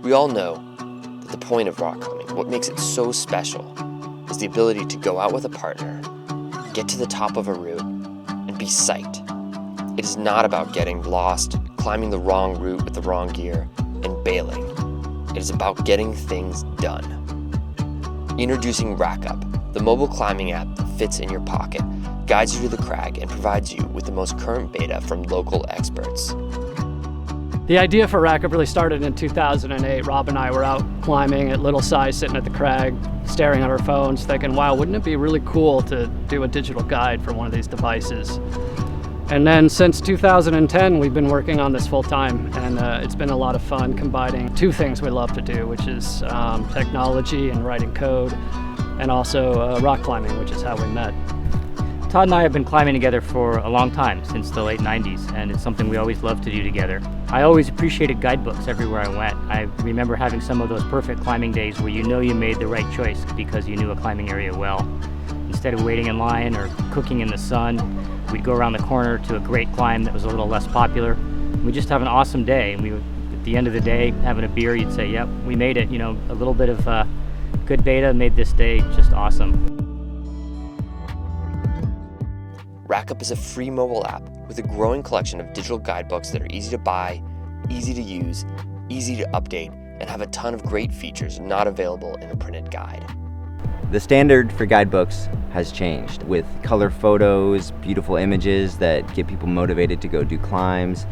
We all know that the point of rock climbing, what makes it so special, is the ability to go out with a partner, get to the top of a route, and be psyched. It is not about getting lost, climbing the wrong route with the wrong gear, and bailing. It is about getting things done. Introducing rakkup, the mobile climbing app that fits in your pocket, guides you to the crag, and provides you with the most current beta from local experts. The idea for rakkup really started in 2008. Rob and I were out climbing at Little Size, sitting at the crag, staring at our phones, thinking, wow, wouldn't it be really cool to do a digital guide for one of these devices? And then since 2010, we've been working on this full time, and it's been a lot of fun combining two things we love to do, which is technology and writing code, and also rock climbing, which is how we met. Todd and I have been climbing together for a long time, since the late 90s, and it's something we always loved to do together. I always appreciated guidebooks everywhere I went. I remember having some of those perfect climbing days where you know you made the right choice because you knew a climbing area well. Instead of waiting in line or cooking in the sun, we'd go around the corner to a great climb that was a little less popular. We'd just have an awesome day, and we would, at the end of the day, having a beer, you'd say, yep, we made it. You know, a little bit of good beta made this day just awesome. Rakkup is a free mobile app with a growing collection of digital guidebooks that are easy to buy, easy to use, easy to update, and have a ton of great features not available in a printed guide. The standard for guidebooks has changed with color photos, beautiful images that get people motivated to go do climbs,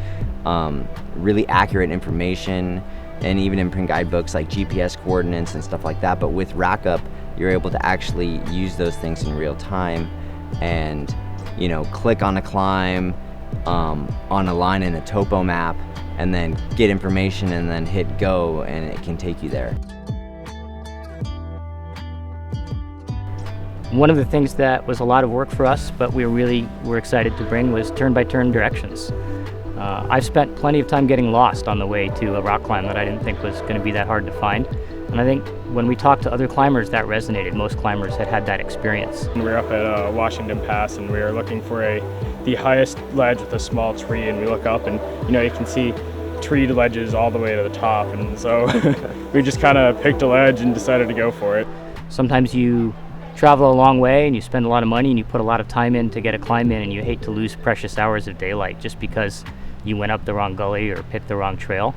really accurate information, and even in print guidebooks like GPS coordinates and stuff like that. But with rakkup, you're able to actually use those things in real time and click on a climb on a line in a topo map and then get information and then hit go, and it can take you there. One of the things that was a lot of work for us, but we really were excited to bring, was turn-by-turn directions. I've spent plenty of time getting lost on the way to a rock climb that I didn't think was going to be that hard to find. And I think when we talked to other climbers, that resonated. Most climbers had that experience. We were up at Washington Pass, and we were looking for the highest ledge with a small tree, and we look up and you can see treed ledges all the way to the top, and so we just kind of picked a ledge and decided to go for it. Sometimes you travel a long way and you spend a lot of money and you put a lot of time in to get a climb in, and you hate to lose precious hours of daylight just because you went up the wrong gully or picked the wrong trail.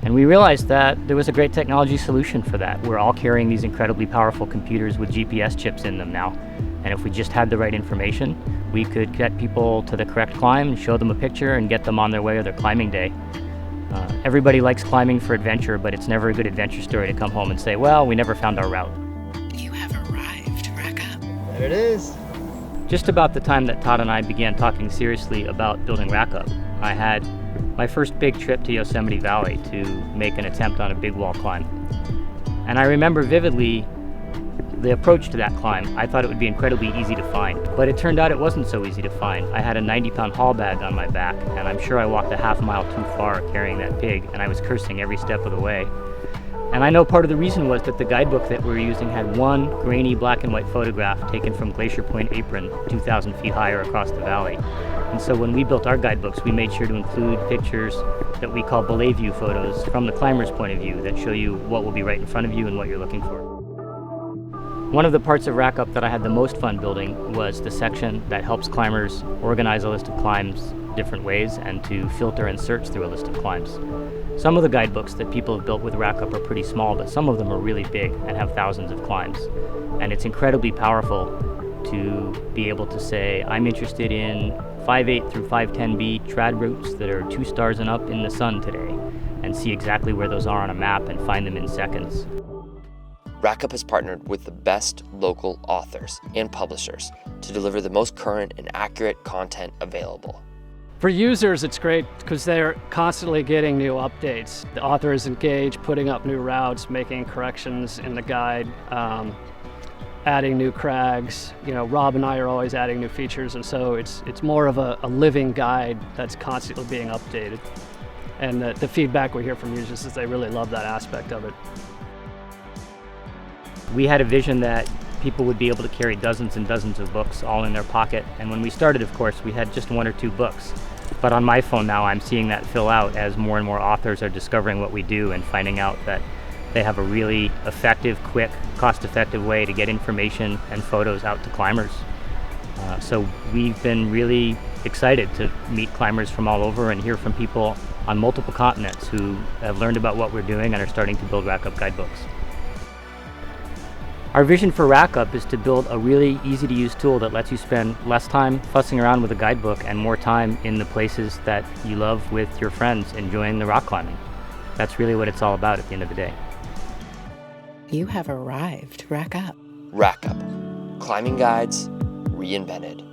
And we realized that there was a great technology solution for that. We're all carrying these incredibly powerful computers with GPS chips in them now. And if we just had the right information, we could get people to the correct climb, show them a picture, and get them on their way of their climbing day. Everybody likes climbing for adventure, but it's never a good adventure story to come home and say, well, we never found our route. You have arrived, rakkup. There it is. Just about the time that Todd and I began talking seriously about building rakkup, I had my first big trip to Yosemite Valley to make an attempt on a big wall climb. And I remember vividly the approach to that climb. I thought it would be incredibly easy to find, but it turned out it wasn't so easy to find. I had a 90-pound haul bag on my back, and I'm sure I walked a half mile too far carrying that pig, and I was cursing every step of the way. And I know part of the reason was that the guidebook that we were using had one grainy black and white photograph taken from Glacier Point Apron, 2,000 feet higher across the valley. And so when we built our guidebooks, we made sure to include pictures that we call belay view photos from the climber's point of view that show you what will be right in front of you and what you're looking for. One of the parts of rakkup that I had the most fun building was the section that helps climbers organize a list of climbs different ways and to filter and search through a list of climbs. Some of the guidebooks that people have built with rakkup are pretty small, but some of them are really big and have thousands of climbs. And it's incredibly powerful to be able to say, I'm interested in 5.8 through 5.10b trad routes that are 2 stars and up in the sun today, and see exactly where those are on a map and find them in seconds. Rakkup has partnered with the best local authors and publishers to deliver the most current and accurate content available. For users, it's great because they're constantly getting new updates. The author is engaged, putting up new routes, making corrections in the guide, adding new crags. Rob and I are always adding new features, and so it's more of a living guide that's constantly being updated. And the feedback we hear from users is they really love that aspect of it. We had a vision that people would be able to carry dozens and dozens of books all in their pocket. And when we started, of course, we had just 1 or 2 books. But on my phone now, I'm seeing that fill out as more and more authors are discovering what we do and finding out that they have a really effective, quick, cost-effective way to get information and photos out to climbers. So we've been really excited to meet climbers from all over and hear from people on multiple continents who have learned about what we're doing and are starting to build rakkup guidebooks. Our vision for rakkup is to build a really easy-to-use tool that lets you spend less time fussing around with a guidebook and more time in the places that you love with your friends enjoying the rock climbing. That's really what it's all about at the end of the day. You have arrived, Rakkup. Rakkup. Climbing guides reinvented.